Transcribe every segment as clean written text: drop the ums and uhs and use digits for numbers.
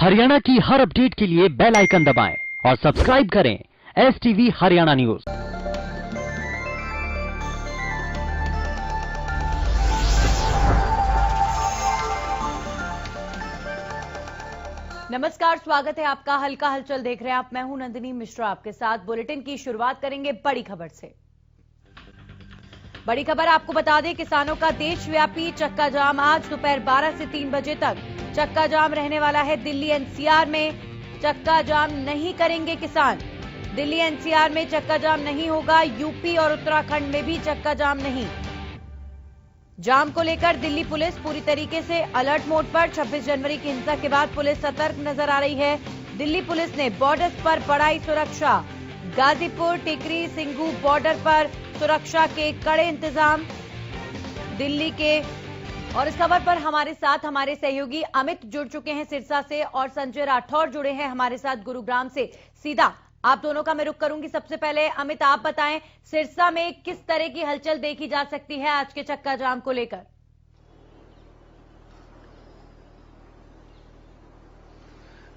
हरियाणा की हर अपडेट के लिए बेल आइकन दबाएं और सब्सक्राइब करें STV हरियाणा न्यूज। नमस्कार, स्वागत है आपका। हल्का हलचल देख रहे हैं आप। मैं हूं नंदिनी मिश्रा आपके साथ। बुलेटिन की शुरुआत करेंगे बड़ी खबर से। बड़ी खबर आपको बता दें, किसानों का देशव्यापी चक्का जाम आज दोपहर 12 से 3 बजे तक चक्का जाम रहने वाला है। दिल्ली NCR में चक्का जाम नहीं करेंगे किसान। दिल्ली NCR में चक्का जाम नहीं होगा। यूपी और उत्तराखंड में भी चक्का जाम नहीं। जाम को लेकर दिल्ली पुलिस पूरी तरीके से अलर्ट मोड पर। 26 जनवरी की हिंसा के बाद पुलिस सतर्क नजर आ रही है। दिल्ली पुलिस ने बॉर्डर्स पर बढ़ाई सुरक्षा। गाजीपुर, टिकरी, सिंघू बॉर्डर पर सुरक्षा के कड़े इंतजाम दिल्ली के। और इस खबर पर हमारे साथ हमारे सहयोगी अमित जुड़ चुके हैं सिरसा से और संजय राठौर जुड़े हैं हमारे साथ गुरुग्राम से। सीधा आप दोनों का मैं रुख करूंगी। सबसे पहले अमित, आप बताएं, सिरसा में किस तरह की हलचल देखी जा सकती है आज के चक्का जाम को लेकर?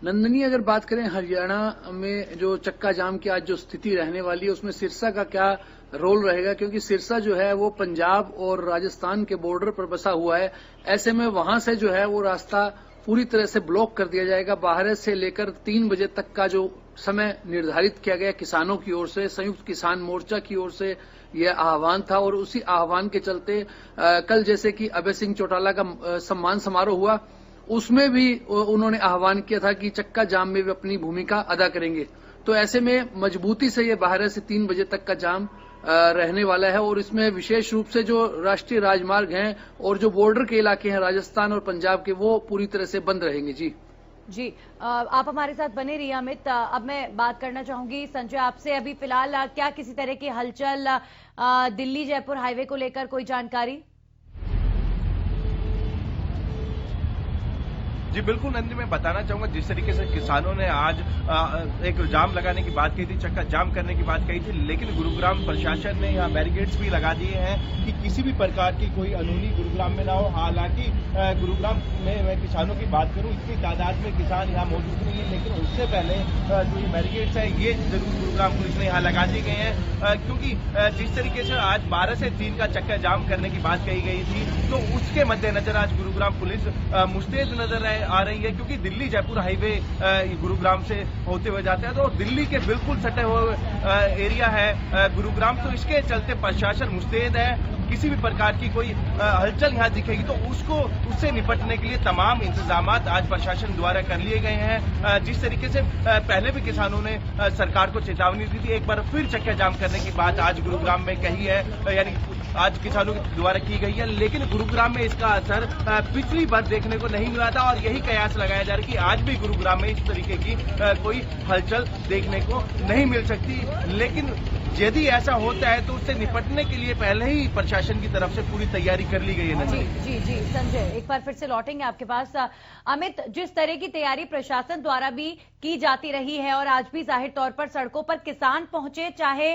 नंदनी, अगर बात करें हरियाणा में जो चक्का जाम की आज जो स्थिति रहने वाली है उसमें सिरसा का क्या रोल रहेगा, क्योंकि सिरसा जो है वो पंजाब और राजस्थान के बॉर्डर पर बसा हुआ है। ऐसे में वहां से जो है वो रास्ता पूरी तरह से ब्लॉक कर दिया जाएगा। 12 से लेकर 3 बजे तक का जो समय निर्धारित किया गया किसानों की ओर से, संयुक्त किसान मोर्चा की ओर से यह आह्वान था और उसी आह्वान के चलते कल जैसे कि अभय सिंह चौटाला का सम्मान समारोह हुआ, उसमें भी उन्होंने आह्वान किया था कि चक्का जाम में वे अपनी भूमिका अदा करेंगे। तो ऐसे में मजबूती से ये 12 से 3 बजे तक का जाम रहने वाला है और इसमें विशेष रूप से जो राष्ट्रीय राजमार्ग हैं और जो बॉर्डर के इलाके हैं राजस्थान और पंजाब के, वो पूरी तरह से बंद रहेंगे। जी, आप हमारे साथ बने रहिए अमित। अब मैं बात करना चाहूंगी संजय आपसे। अभी फिलहाल क्या किसी तरह की हलचल दिल्ली जयपुर हाईवे को लेकर कोई जानकारी? जी बिल्कुल नंदी, मैं बताना चाहूंगा जिस तरीके से किसानों ने आज एक जाम लगाने की बात कही थी, चक्का जाम करने की बात कही थी, लेकिन गुरुग्राम प्रशासन ने यहाँ बैरिकेड्स भी लगा दिए हैं कि किसी भी प्रकार की कोई अनहोनी गुरुग्राम में ना हो। हालांकि गुरुग्राम में मैं किसानों की बात करूं, इतनी तादाद में किसान यहाँ मौजूद नहीं है, लेकिन उससे पहले जो ये बैरिकेड्स है ये जरूर गुरुग्राम पुलिस ने यहाँ लगा दिए गए हैं, क्योंकि जिस तरीके से आज 12 से 3 का चक्का जाम करने की बात कही गई थी, तो उसके मद्देनजर आज गुरुग्राम पुलिस मुस्तैद नजर आ रही है, क्योंकि दिल्ली जयपुर हाईवे गुरुग्राम से होते हुए जाता है तो दिल्ली के बिल्कुल सटे हुए एरिया है गुरुग्राम, तो इसके चलते प्रशासन मुस्तैद है। किसी भी प्रकार की कोई हलचल यहाँ दिखेगी तो उससे निपटने के लिए तमाम इंतजाम आज प्रशासन द्वारा कर लिए गए हैं। जिस तरीके से पहले भी किसानों ने सरकार को चेतावनी दी थी, एक बार फिर चक्का जाम करने की बात आज गुरुग्राम में कही है, यानी आज किसानों के द्वारा की गई है, लेकिन गुरुग्राम में इसका असर पिछली बार देखने को नहीं मिला था और यही कयास लगाया जा रहा है कि आज भी गुरुग्राम में इस तरीके की कोई हलचल देखने को नहीं मिल सकती। लेकिन यदि ऐसा होता है तो उससे निपटने के लिए पहले ही प्रशासन की तरफ से पूरी तैयारी कर ली गई है। जी संजय, एक बार फिर से लौटेंगे आपके पास। अमित, जिस तरह की तैयारी प्रशासन द्वारा भी की जाती रही है और आज भी जाहिर तौर पर सड़कों पर किसान पहुंचे चाहे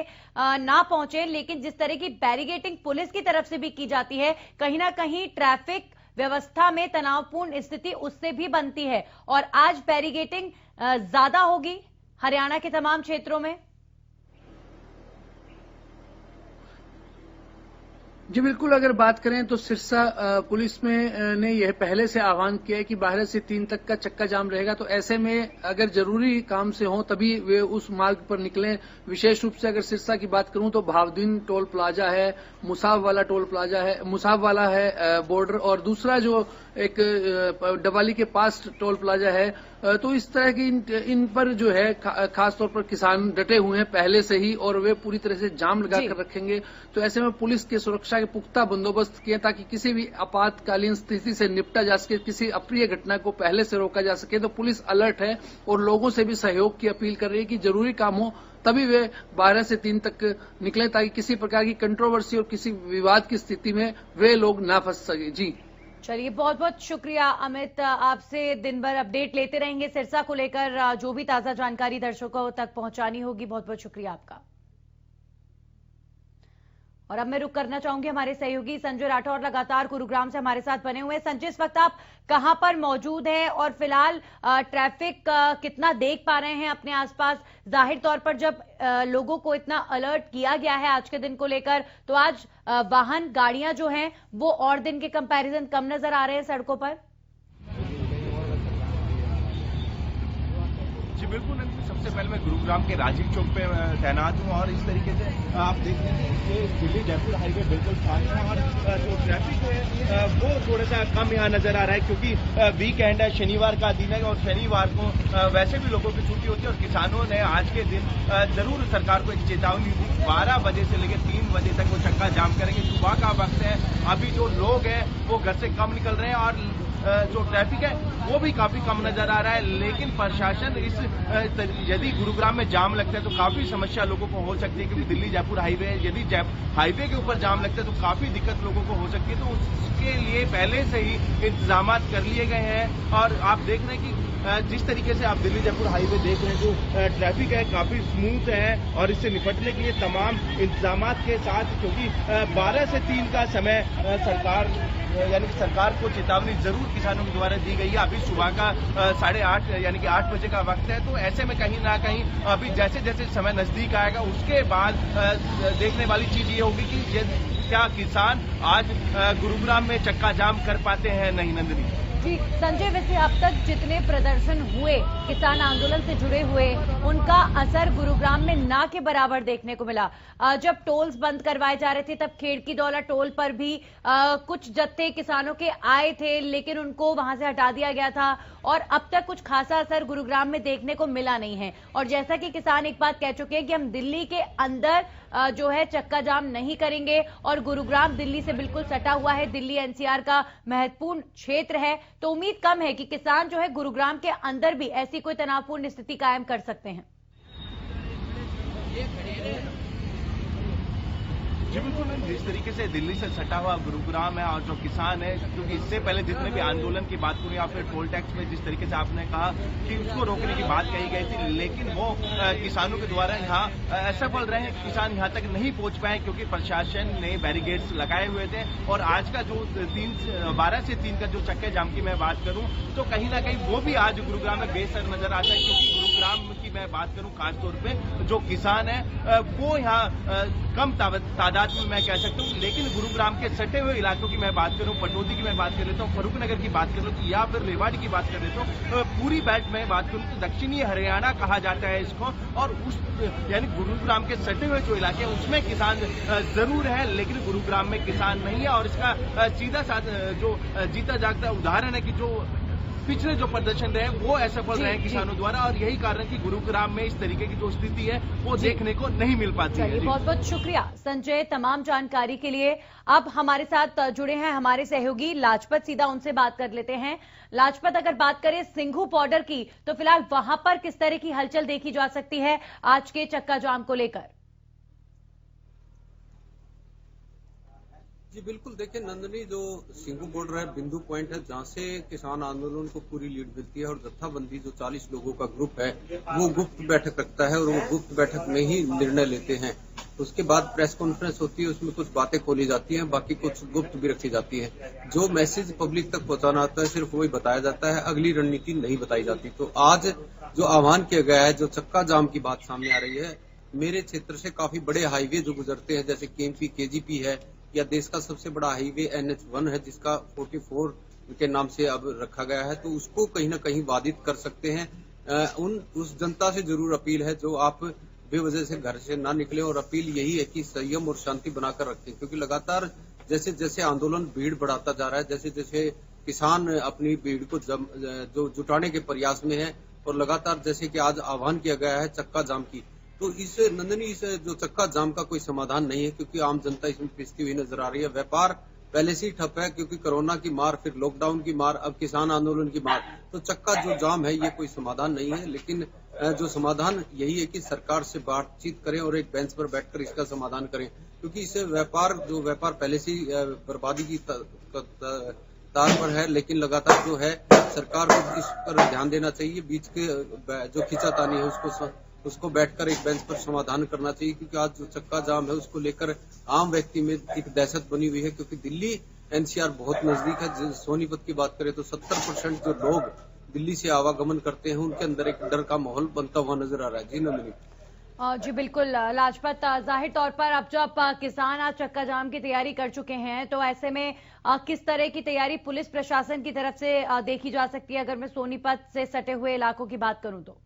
ना पहुंचे, लेकिन जिस तरह की बैरिकेडिंग पुलिस की तरफ से भी की जाती है, कहीं ना कहीं ट्रैफिक व्यवस्था में तनावपूर्ण स्थिति उससे भी बनती है और आज बैरिकेडिंग ज्यादा होगी हरियाणा के तमाम क्षेत्रों में। जी बिल्कुल, अगर बात करें तो सिरसा पुलिस में ने यह पहले से आह्वान किया है कि 12 से 3 तक का चक्का जाम रहेगा, तो ऐसे में अगर जरूरी काम से हो तभी वे उस मार्ग पर निकलें। विशेष रूप से अगर सिरसा की बात करूं तो भावदीन टोल प्लाजा है, मुसाब वाला टोल प्लाजा है, मुसाब वाला है बॉर्डर, और दूसरा जो एक डबाली के पास टोल प्लाजा है। तो इस तरह की इन पर जो है खास तौर पर किसान डटे हुए हैं पहले से ही और वे पूरी तरह से जाम लगा कर रखेंगे। तो ऐसे में पुलिस के सुरक्षा के पुख्ता बंदोबस्त किए ताकि किसी भी आपातकालीन स्थिति से निपटा जा सके, किसी अप्रिय घटना को पहले से रोका जा सके। तो पुलिस अलर्ट है और लोगों से भी सहयोग की अपील कर रही है कि जरूरी काम हो तभी वे 12 से 3 तक निकले, ताकि किसी प्रकार की कंट्रोवर्सी और किसी विवाद की स्थिति में वे लोग ना फंस सके। जी चलिए, बहुत बहुत शुक्रिया अमित। आपसे दिन भर अपडेट लेते रहेंगे सिरसा को लेकर, जो भी ताजा जानकारी दर्शकों तक पहुंचानी होगी। बहुत बहुत शुक्रिया आपका। और अब मैं रुक करना चाहूंगी हमारे सहयोगी संजय राठौर लगातार गुरुग्राम से हमारे साथ बने हुए हैं। संजय, इस वक्त आप कहां पर मौजूद हैं और फिलहाल ट्रैफिक कितना देख पा रहे हैं अपने आसपास? जाहिर तौर पर जब लोगों को इतना अलर्ट किया गया है आज के दिन को लेकर, तो आज वाहन गाड़ियां जो हैं वो और दिन के कंपैरिजन कम नजर आ रहे हैं सड़कों पर। जी बिल्कुल, सबसे पहले मैं गुरुग्राम के राजीव चौक पे तैनात हूँ और इस तरीके से आप देख लीजिए ये दिल्ली जयपुर हाईवे बिल्कुल खाली है और जो ट्रैफिक है वो थोड़ा सा कम यहाँ नजर आ रहा है क्योंकि वीकेंड है, शनिवार का दिन है और शनिवार को वैसे भी लोगों की छुट्टी होती है और किसानों ने आज के दिन जरूर सरकार को एक चेतावनी दी। 12 बजे से लेकर 3 बजे तक वो चक्का जाम करेंगे। सुबह का वक्त है, अभी जो लोग हैं वो घर से कम निकल रहे हैं और जो ट्रैफिक है वो भी काफी कम नजर आ रहा है। लेकिन प्रशासन इस यदि गुरुग्राम में जाम लगता है तो काफी समस्या लोगों को हो सकती है क्योंकि दिल्ली जयपुर हाईवे है, यदि हाईवे के ऊपर जाम लगता है तो काफी दिक्कत लोगों को हो सकती है। तो उसके लिए पहले से ही इंतजाम कर लिए गए हैं और आप देख रहे हैं कि जिस तरीके से आप दिल्ली जयपुर हाईवे देख रहे हैं जो ट्रैफिक है काफी स्मूथ है और इससे निपटने के लिए तमाम इंतजाम के साथ, क्योंकि 12 से 3 का समय सरकार यानी कि सरकार को चेतावनी जरूर किसानों के द्वारा दी गई है। अभी सुबह का 8:30 यानी कि 8 बजे का वक्त है, तो ऐसे में कहीं ना कहीं अभी जैसे जैसे समय नजदीक आएगा उसके बाद देखने वाली चीज ये होगी कि क्या किसान आज गुरुग्राम में चक्का जाम कर पाते हैं नहीं। नंदिनी जी संजय, वैसे अब तक जितने प्रदर्शन हुए किसान आंदोलन से जुड़े हुए उनका असर गुरुग्राम में ना के बराबर देखने को मिला। जब टोल्स बंद करवाए जा रहे थे तब खेड़की दौला टोल पर भी कुछ जत्थे किसानों के आए थे लेकिन उनको वहां से हटा दिया गया था और अब तक कुछ खासा असर गुरुग्राम में देखने को मिला नहीं है। और जैसा कि किसान एक बात कह चुके हैं कि हम दिल्ली के अंदर जो है चक्का जाम नहीं करेंगे और गुरुग्राम दिल्ली से बिल्कुल सटा हुआ है, दिल्ली एनसीआर का महत्वपूर्ण क्षेत्र है, तो उम्मीद कम है कि किसान जो है गुरुग्राम के अंदर भी ऐसी कोई तनावपूर्ण स्थिति कायम कर सकते हैं। जी बिल्कुल, जिस तरीके से दिल्ली से सटा हुआ गुरुग्राम है और जो किसान है, क्योंकि इससे पहले जितने भी आंदोलन की बात करूं या फिर टोल टैक्स में जिस तरीके से आपने कहा कि उसको रोकने की बात कही गई थी, लेकिन वो किसानों के द्वारा यहाँ असफल रहे हैं। किसान यहाँ तक नहीं पहुंच पाए क्योंकि प्रशासन ने बैरिकेड्स लगाए हुए थे। और आज का जो 12 से 3 का जो चक्के जाम की मैं बात करूं तो कहीं ना कहीं वो भी आज गुरुग्राम में बेसर नजर आता है, क्योंकि गुरुग्राम की मैं बात करूं खासतौर पे जो किसान है वो यहाँ कम तादाद में मैं कह सकता हूँ। लेकिन गुरुग्राम के सटे हुए इलाकों की मैं बात करूं, पटौदी की मैं बात कर लेता हूँ, फरूखनगर की बात कर लेता हूँ या फिर रेवाड़ी की बात कर लेता हूँ, पूरी बेल्ट में बात करूं तो दक्षिणी हरियाणा कहा जाता है इसको। और उस यानी गुरुग्राम के सटे हुए जो इलाके हैं उसमें किसान जरूर है लेकिन गुरुग्राम में किसान नहीं है। और इसका सीधा साथ जो जीता जागता उदाहरण है कि जो पिछले जो प्रदर्शन रहे वो असफल रहे किसानों द्वारा और यही कारण कि गुरुग्राम में इस तरीके की जो स्थिति है वो देखने को नहीं मिल पाती है। बहुत बहुत शुक्रिया संजय तमाम जानकारी के लिए। अब हमारे साथ जुड़े हैं हमारे सहयोगी लाजपत, सीधा उनसे बात कर लेते हैं। लाजपत, अगर बात करें सिंघू बॉर्डर की तो फिलहाल वहां पर किस तरह की हलचल देखी जा सकती है आज के चक्का जाम को लेकर? जी बिल्कुल, देखिए नंदनी, जो सिंघू बॉर्डर है बिंदु पॉइंट है जहां से किसान आंदोलन को पूरी लीड मिलती है और जत्थाबंदी जो 40 लोगों का ग्रुप है वो गुप्त बैठक रखता है और वो गुप्त बैठक में ही निर्णय लेते हैं। उसके बाद प्रेस कॉन्फ्रेंस होती है, उसमें कुछ बातें खोली जाती हैं, बाकी कुछ गुप्त भी रखी जाती है। जो मैसेज पब्लिक तक पहुंचाना होता है सिर्फ वही बताया जाता है, अगली रणनीति नहीं बताई जाती। तो आज जो आह्वान किया गया है, जो चक्का जाम की बात सामने आ रही है, मेरे क्षेत्र से काफी बड़े हाईवे जो गुजरते हैं जैसे केएमपी केजीपी है या देश का सबसे बड़ा हाईवे NH1 है जिसका 44 के नाम से अब रखा गया है, तो उसको कहीं ना कहीं बाधित कर सकते हैं। उस जनता से जरूर अपील है जो आप बेवजह से घर से ना निकले और अपील यही है कि संयम और शांति बनाकर रखें, क्योंकि लगातार जैसे जैसे आंदोलन भीड़ बढ़ाता जा रहा है, जैसे जैसे किसान अपनी भीड़ को जो जुटाने के प्रयास में है और लगातार जैसे कि आज आह्वान किया गया है चक्का जाम की, तो इस नंदनी इस जो चक्का जाम का कोई समाधान नहीं है क्योंकि आम जनता इसमें पिसती हुई नजर आ रही है। व्यापार पहले से ही ठप है क्योंकि कोरोना की मार, फिर लॉकडाउन की मार, अब किसान आंदोलन की मार, तो चक्का जो जाम है ये कोई समाधान नहीं है। लेकिन जो समाधान यही है कि सरकार से बातचीत करें और एक बेंच पर बैठकर इसका समाधान करें, क्योंकि इससे व्यापार पहले से ही बर्बादी की तार पर है। लेकिन लगातार जो है सरकार को इस पर ध्यान देना चाहिए, बीच के जो खींचातानी है उसको उसको बैठकर एक बेंच पर समाधान करना चाहिए, क्योंकि आज जो चक्का जाम है उसको लेकर आम व्यक्ति में एक दहशत बनी हुई है, क्योंकि दिल्ली एनसीआर बहुत नजदीक है। सोनीपत की बात करें तो 70% जो लोग दिल्ली से आवागमन करते हैं उनके अंदर एक डर का माहौल बनता हुआ नजर आ रहा है। जी नंदिनी। जी बिल्कुल लाजपत, जाहिर तौर पर अब जब किसान आज चक्का जाम की तैयारी कर चुके हैं तो ऐसे में किस तरह की तैयारी पुलिस प्रशासन की तरफ से देखी जा सकती है? अगर मैं सोनीपत से सटे हुए इलाकों की बात करूं तो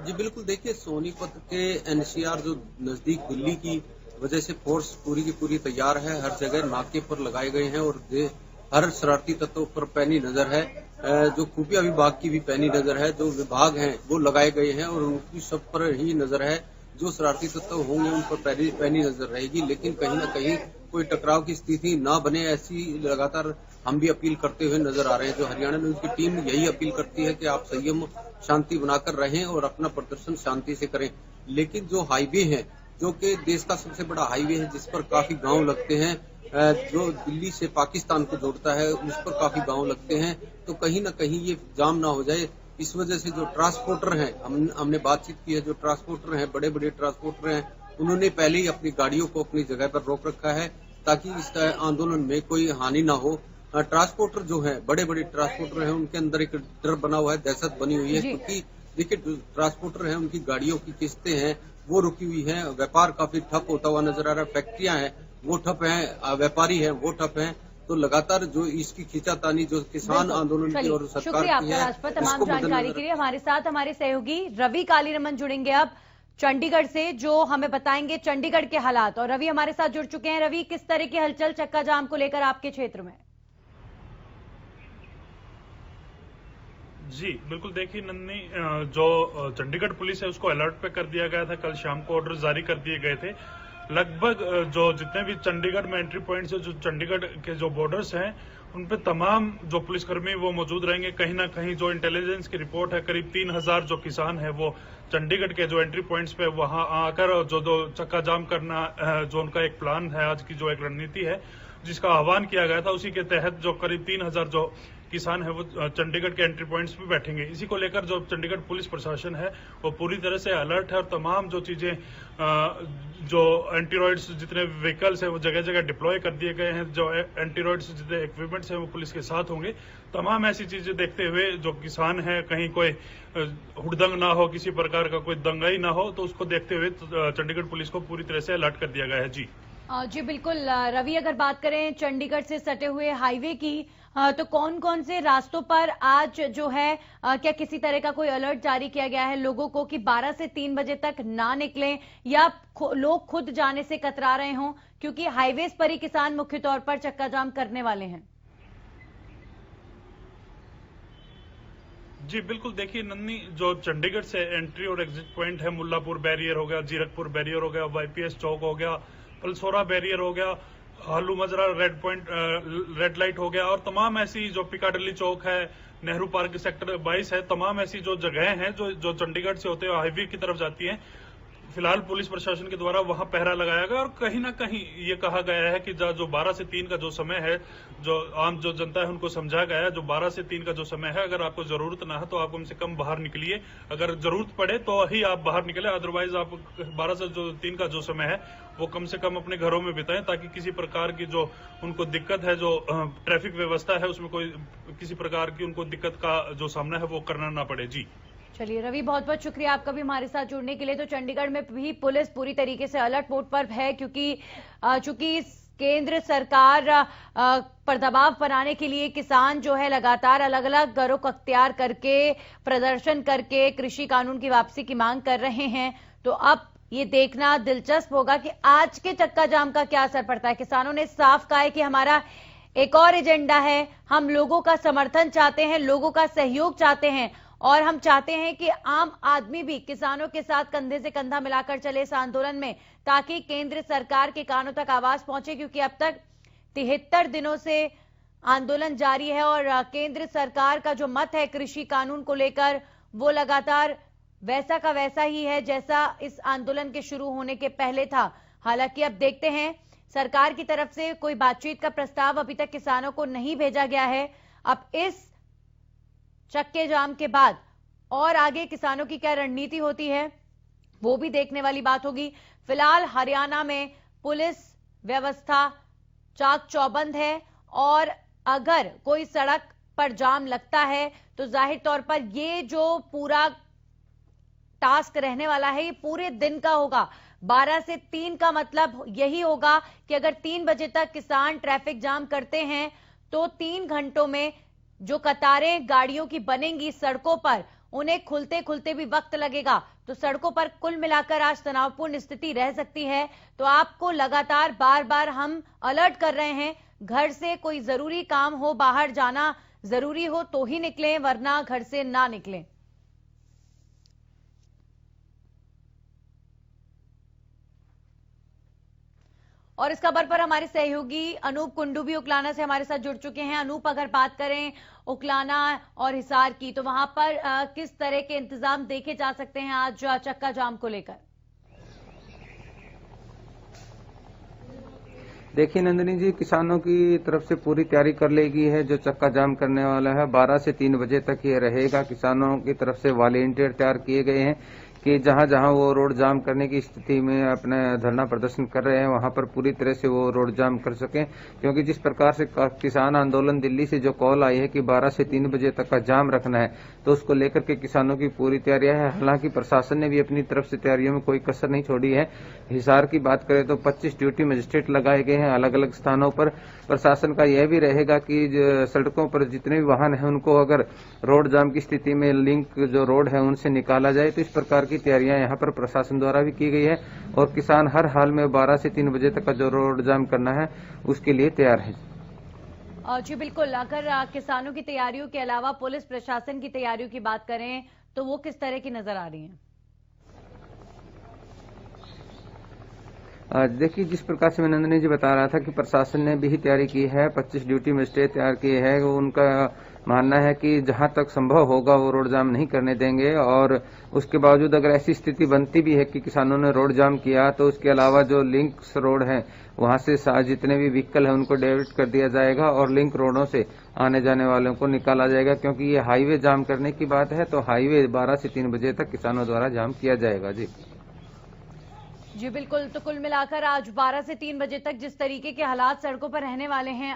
जी बिल्कुल, देखिए सोनीपत के एनसीआर जो नजदीक दिल्ली की वजह से फोर्स पूरी की पूरी तैयार है। हर जगह नाके पर लगाए गए हैं और हर शरारती तत्वों पर पैनी नजर है। जो खुफिया विभाग की भी पैनी नजर है, जो विभाग हैं वो लगाए गए हैं और उनकी सब पर ही नजर है। जो शरारती तत्व होंगे उन पर पैनी नजर रहेगी, लेकिन कहीं ना कहीं कोई टकराव की स्थिति ना बने, ऐसी लगातार हम भी अपील करते हुए नजर आ रहे हैं। जो हरियाणा न्यूज की टीम यही अपील करती है कि आप संयम शांति बनाकर रहें और अपना प्रदर्शन शांति से करें। लेकिन जो हाईवे है, जो कि देश का सबसे बड़ा हाईवे है, जिस पर काफी गांव लगते हैं, जो दिल्ली से पाकिस्तान को जोड़ता है, उस पर काफी गांव लगते हैं, तो कहीं ना कहीं ये जाम ना हो जाए। इस वजह से जो ट्रांसपोर्टर हैं, हमने बातचीत की है, जो ट्रांसपोर्टर हैं, बड़े बड़े ट्रांसपोर्टर हैं, उन्होंने पहले ही अपनी गाड़ियों को अपनी जगह पर रोक रखा है ताकि इस आंदोलन में कोई हानि ना हो। ट्रांसपोर्टर जो है, बड़े बड़े ट्रांसपोर्टर हैं, उनके अंदर एक डर बना हुआ है, दहशत बनी हुई है, क्योंकि देखिए ट्रांसपोर्टर हैं, उनकी गाड़ियों की किस्तें हैं वो रुकी हुई है, व्यापार काफी ठप होता हुआ नजर आ रहा है, फैक्ट्रियां हैं वो ठप हैं, व्यापारी हैं वो ठप हैं। तो लगातार जो इसकी खींचातानी जो किसान आंदोलन की और सरकार की है, राजपत, तमाम जानकारी के लिए हमारे साथ हमारे सहयोगी रवि कालीरमन जुड़ेंगे अब चंडीगढ़ से, जो हमें बताएंगे चंडीगढ़ के हालात। और रवि हमारे साथ जुड़ चुके हैं। रवि, किस तरह की हलचल चक्का जाम को लेकर आपके क्षेत्र में? जी बिल्कुल, देखिए नन्नी, जो चंडीगढ़ पुलिस है उसको अलर्ट पे कर दिया गया था। कल शाम को ऑर्डर जारी कर दिए गए थे। लगभग जो जितने भी चंडीगढ़ में एंट्री पॉइंट्स है, जो चंडीगढ़ के जो बॉर्डर्स हैं, उन पे तमाम जो पुलिसकर्मी वो मौजूद रहेंगे। कहीं ना कहीं जो इंटेलिजेंस की रिपोर्ट है, करीब 3000 जो किसान है वो चंडीगढ़ के जो एंट्री पॉइंट्स पे वहां आकर जो चक्का जाम करना, जो उनका एक प्लान है, आज की जो एक रणनीति है जिसका आह्वान किया गया था, उसी के तहत जो करीब 3000 जो किसान है वो चंडीगढ़ के एंट्री पॉइंट्स पे बैठेंगे। इसी को लेकर जो चंडीगढ़ पुलिस प्रशासन है वो पूरी तरह से अलर्ट है और तमाम जो चीजें, जो एंटीरॉइड्स जितने व्हीकल्स है वो जगह जगह डिप्लॉय कर दिए गए हैं। जो एंटीरॉइड्स जितने इक्विपमेंट्स हैं वो पुलिस के साथ होंगे। तमाम ऐसी चीजें देखते हुए जो किसान है, कहीं कोई हुड़दंग ना हो, किसी प्रकार का कोई दंगाई ना हो, तो उसको देखते हुए चंडीगढ़ पुलिस को पूरी तरह से अलर्ट कर दिया गया है। जी बिल्कुल रवि, अगर बात करें चंडीगढ़ से सटे हुए हाईवे की, तो कौन कौन से रास्तों पर आज जो है क्या किसी तरह का कोई अलर्ट जारी किया गया है लोगों को कि 12 से 3 बजे तक ना निकलें, या लोग खुद जाने से कतरा रहे हों, क्योंकि हाईवेज पर ही किसान मुख्य तौर पर चक्का जाम करने वाले हैं? जी बिल्कुल, देखिए नन्नी, जो चंडीगढ़ से एंट्री और एग्जिट पॉइंट है, मुल्लापुर बैरियर हो गया, जीरकपुर बैरियर हो गया, वाईपीएस चौक हो गया, पलसोरा बैरियर हो गया, हालू मजरा रेड पॉइंट रेड लाइट हो गया, और तमाम ऐसी जो पिकाडली चौक है, नेहरू पार्क सेक्टर 22 है, तमाम ऐसी जो जगह हैं जो चंडीगढ़ से होते हुए हाईवे की तरफ जाती हैं, फिलहाल पुलिस प्रशासन के द्वारा वहां पहरा लगाया गया। और कहीं ना कहीं ये कहा गया है कि जो 12 से 3 का जो समय है, जो आम जो जनता है उनको समझा गया है, जो 12 से 3 का जो समय है, अगर आपको जरूरत ना है तो आप कम से कम बाहर निकलिए, अगर जरूरत पड़े तो ही आप बाहर निकले, अदरवाइज आप 12 से 3 का जो समय है वो कम से कम अपने घरों में बिताएं, ताकि किसी प्रकार की जो उनको दिक्कत है, जो ट्रैफिक व्यवस्था है उसमें कोई किसी प्रकार की उनको दिक्कत का जो सामना है वो करना ना पड़े। जी चलिए रवि, बहुत बहुत शुक्रिया आपका भी हमारे साथ जुड़ने के लिए। तो चंडीगढ़ में भी पुलिस पूरी तरीके से अलर्ट मोड पर है, क्योंकि चूंकि केंद्र सरकार पर दबाव बनाने के लिए किसान जो है लगातार अलग अलग रुख अख्तियार करके, प्रदर्शन करके कृषि कानून की वापसी की मांग कर रहे हैं। तो अब ये देखना दिलचस्प होगा कि आज के चक्का जाम का क्या असर पड़ता है। किसानों ने साफ कहा है कि हमारा एक और एजेंडा है, हम लोगों का समर्थन चाहते हैं, लोगों का सहयोग चाहते हैं, और हम चाहते हैं कि आम आदमी भी किसानों के साथ कंधे से कंधा मिलाकर चले इस आंदोलन में, ताकि केंद्र सरकार के कानों तक आवाज पहुंचे, क्योंकि अब तक 73 दिनों से आंदोलन जारी है और केंद्र सरकार का जो मत है कृषि कानून को लेकर वो लगातार वैसा का वैसा ही है जैसा इस आंदोलन के शुरू होने के पहले था। हालांकि अब देखते हैं, सरकार की तरफ से कोई बातचीत का प्रस्ताव अभी तक किसानों को नहीं भेजा गया है। अब इस चक्के जाम के बाद और आगे किसानों की क्या रणनीति होती है वो भी देखने वाली बात होगी। फिलहाल हरियाणा में पुलिस व्यवस्था चाक चौबंद है और अगर कोई सड़क पर जाम लगता है तो जाहिर तौर पर ये जो पूरा टास्क रहने वाला है ये पूरे दिन का होगा। 12 से 3 का मतलब यही होगा कि अगर 3 बजे तक किसान ट्रैफिक जाम करते हैं तो 3 घंटों में जो कतारें गाड़ियों की बनेंगी सड़कों पर उन्हें खुलते खुलते भी वक्त लगेगा। तो सड़कों पर कुल मिलाकर आज तनावपूर्ण स्थिति रह सकती है। तो आपको लगातार बार बार हम अलर्ट कर रहे हैं, घर से कोई जरूरी काम हो, बाहर जाना जरूरी हो तो ही निकलें, वरना घर से ना निकलें। और इस खबर पर हमारे सहयोगी अनूप कुंडू भी उकलाना से हमारे साथ जुड़ चुके हैं। अनूप, अगर बात करें उकलाना और हिसार की तो वहां पर किस तरह के इंतजाम देखे जा सकते हैं आज चक्का जाम को लेकर? देखिए नंदिनी जी, किसानों की तरफ से पूरी तैयारी कर ली गई है। जो चक्का जाम करने वाला है 12 से 3 बजे तक ये रहेगा। किसानों की तरफ से वॉलेंटियर तैयार किए गए हैं कि जहां जहां वो रोड जाम करने की स्थिति में अपना धरना प्रदर्शन कर रहे हैं वहां पर पूरी तरह से वो रोड जाम कर सकें। क्योंकि जिस प्रकार से किसान आंदोलन दिल्ली से जो कॉल आई है कि 12 से 3 बजे तक का जाम रखना है, तो उसको लेकर के किसानों की पूरी तैयारियां है। हालांकि प्रशासन ने भी अपनी तरफ से तैयारियों में कोई कसर नहीं छोड़ी है। हिसार की बात करें तो 25 ड्यूटी मजिस्ट्रेट लगाए गए हैं अलग अलग स्थानों पर। प्रशासन का यह भी रहेगा कि सड़कों पर जितने भी वाहन है उनको अगर रोड जाम की स्थिति में लिंक जो रोड है उनसे निकाला जाए। तो इस प्रकार की तैयारियां यहां पर प्रशासन द्वारा भी की गई है और किसान हर हाल में 12 से 3 बजे तक का जो रोड जाम करना है उसके लिए तैयार है। जी बिल्कुल, अगर किसानों की तैयारियों के अलावा पुलिस प्रशासन की तैयारियों की बात करें तो वो किस तरह की नजर आ रही हैं? देखिए, जिस प्रकार से मैं नंदनी जी बता रहा था कि प्रशासन ने भी तैयारी की है, 25 ड्यूटी मजिस्ट्रेट तैयार किए हैं। उनका मानना है कि जहां तक संभव होगा वो रोड जाम नहीं करने देंगे और उसके बावजूद अगर ऐसी स्थिति बनती भी है कि किसानों ने रोड जाम किया तो उसके अलावा जो लिंक्स रोड है वहां से जितने भी व्हीकल है उनको डाइवर्ट कर दिया जाएगा और लिंक रोडों से आने जाने वालों को निकाला जाएगा। क्योंकि ये हाईवे जाम करने की बात है तो हाईवे 12 से 3 बजे तक किसानों द्वारा जाम किया जाएगा। जी बिल्कुल, तो कुल मिलाकर आज 12 से 3 बजे तक जिस तरीके के हालात सड़कों पर रहने वाले हैं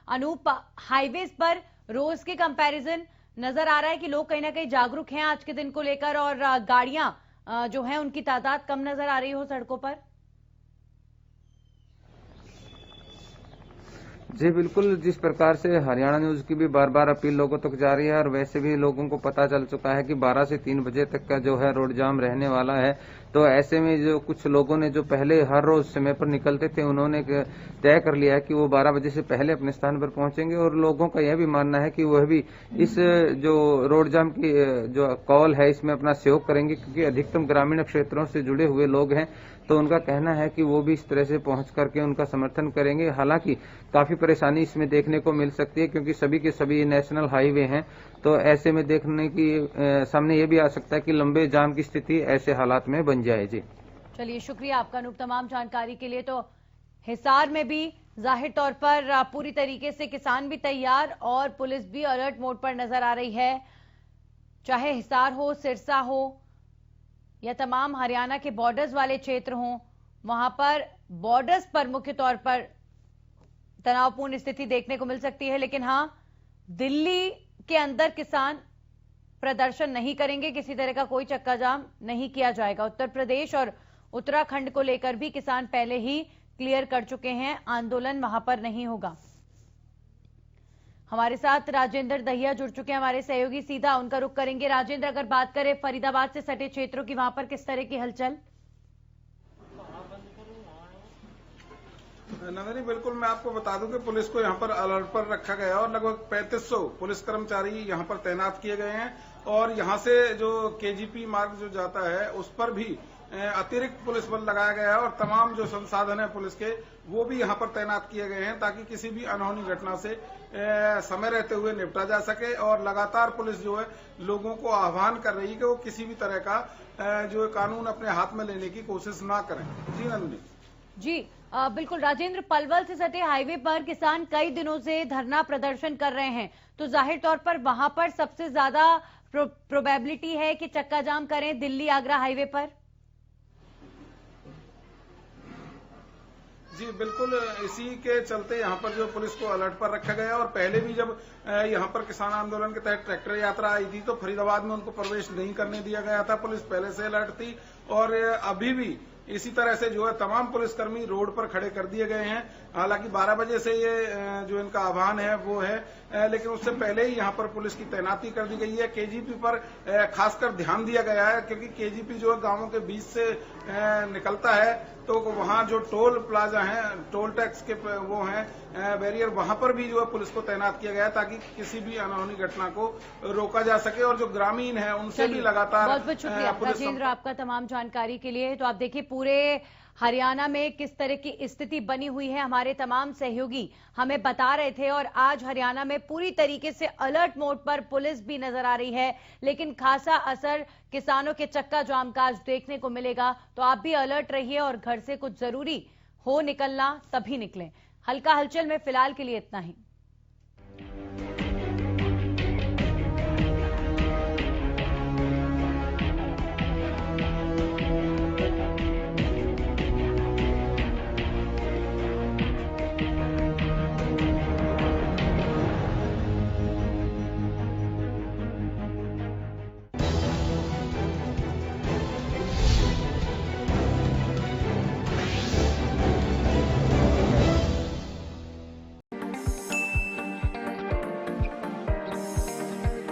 अनूप, हाईवेज पर रोज के कंपैरिजन नजर आ रहा है कि लोग कहीं ना कहीं जागरूक हैं आज के दिन को लेकर और गाड़ियां जो हैं उनकी तादाद कम नजर आ रही हो सड़कों पर। जी बिल्कुल, जिस प्रकार से हरियाणा न्यूज की भी बार बार अपील लोगों तक जा रही है और वैसे भी लोगों को पता चल चुका है कि 12 से 3 बजे तक का जो है रोड जाम रहने वाला है। तो ऐसे में जो कुछ लोगों ने जो पहले हर रोज समय पर निकलते थे उन्होंने तय कर लिया है कि वो 12 बजे से पहले अपने स्थान पर पहुंचेंगे और लोगों का यह भी मानना है कि वह भी इस जो रोड जाम की जो कॉल है इसमें अपना सहयोग करेंगे। क्योंकि अधिकतम ग्रामीण क्षेत्रों से जुड़े हुए लोग हैं तो उनका कहना है कि वो भी इस तरह से पहुंच करके उनका समर्थन करेंगे। हालांकि काफी परेशानी इसमें देखने को मिल सकती है क्योंकि सभी के सभी नेशनल हाईवे हैं, तो ऐसे में देखने की सामने ये भी आ सकता है कि लंबे जाम की स्थिति ऐसे हालात में बन जाए। जी चलिए, शुक्रिया आपका अनूप तमाम जानकारी के लिए। तो हिसार में भी जाहिर तौर पर पूरी तरीके से किसान भी तैयार और पुलिस भी अलर्ट मोड पर नजर आ रही है। चाहे हिसार हो, सिरसा हो या तमाम हरियाणा के बॉर्डर्स वाले क्षेत्र हों, वहां पर बॉर्डर्स पर मुख्य तौर पर तनावपूर्ण स्थिति देखने को मिल सकती है। लेकिन हां, दिल्ली के अंदर किसान प्रदर्शन नहीं करेंगे, किसी तरह का कोई चक्का जाम नहीं किया जाएगा। उत्तर प्रदेश और उत्तराखंड को लेकर भी किसान पहले ही क्लियर कर चुके हैं, आंदोलन वहां पर नहीं होगा। हमारे साथ राजेंद्र दहिया जुड़ चुके हैं, हमारे सहयोगी, सीधा उनका रुख करेंगे। राजेंद्र, अगर बात करें फरीदाबाद से सटे क्षेत्रों की, वहां पर किस तरह की हलचल? नंदनी, बिल्कुल मैं आपको बता दूं कि पुलिस को यहां पर अलर्ट पर रखा गया और लगभग 3500 पुलिस कर्मचारी यहां पर तैनात किए गए हैं और यहां से जो केजीपी मार्ग जो जाता है उस पर भी अतिरिक्त पुलिस बल लगाया गया है और तमाम जो संसाधन है पुलिस के वो भी यहां पर तैनात किए गए हैं ताकि किसी भी अनहोनी घटना से समय रहते हुए निपटा जा सके। और लगातार पुलिस जो है लोगों को आह्वान कर रही है कि वो किसी भी तरह का जो कानून अपने हाथ में लेने की कोशिश ना करें। जी नंदनी जी, बिल्कुल राजेंद्र, पलवल से सटे हाईवे पर किसान कई दिनों से धरना प्रदर्शन कर रहे हैं, तो जाहिर तौर पर वहां पर सबसे ज्यादा प्रोबेबिलिटी है कि चक्का जाम करें दिल्ली आगरा हाईवे पर। जी बिल्कुल, इसी के चलते यहाँ पर जो पुलिस को अलर्ट पर रखा गया। और पहले भी जब यहाँ पर किसान आंदोलन के तहत ट्रैक्टर यात्रा आई थी तो फरीदाबाद में उनको प्रवेश नहीं करने दिया गया था। पुलिस पहले से अलर्ट थी और अभी भी इसी तरह से जो है तमाम पुलिसकर्मी रोड पर खड़े कर दिए गए हैं। हालांकि 12 बजे से ये जो इनका आह्वान है वो है, लेकिन उससे पहले ही यहाँ पर पुलिस की तैनाती कर दी गई है। केजीपी पर खासकर ध्यान दिया गया है क्योंकि केजीपी जो है गांवों के बीच से निकलता है, तो वहां जो टोल प्लाजा है, टोल टैक्स के वो हैं बैरियर, वहां पर भी जो है पुलिस को तैनात किया गया है ताकि किसी भी अनहोनी घटना को रोका जा सके। और जो ग्रामीण है उनसे भी लगातार बहुत बहुत शुक्रिया राजेंद्र आपका तमाम जानकारी के लिए। तो आप देखिए पूरे हरियाणा में किस तरह की स्थिति बनी हुई है, हमारे तमाम सहयोगी हमें बता रहे थे। और आज हरियाणा में पूरी तरीके से अलर्ट मोड पर पुलिस भी नजर आ रही है, लेकिन खासा असर किसानों के चक्का जाम का आज देखने को मिलेगा। तो आप भी अलर्ट रहिए और घर से कुछ जरूरी हो निकलना तभी निकलें। हल्का हलचल में फिलहाल के लिए इतना ही।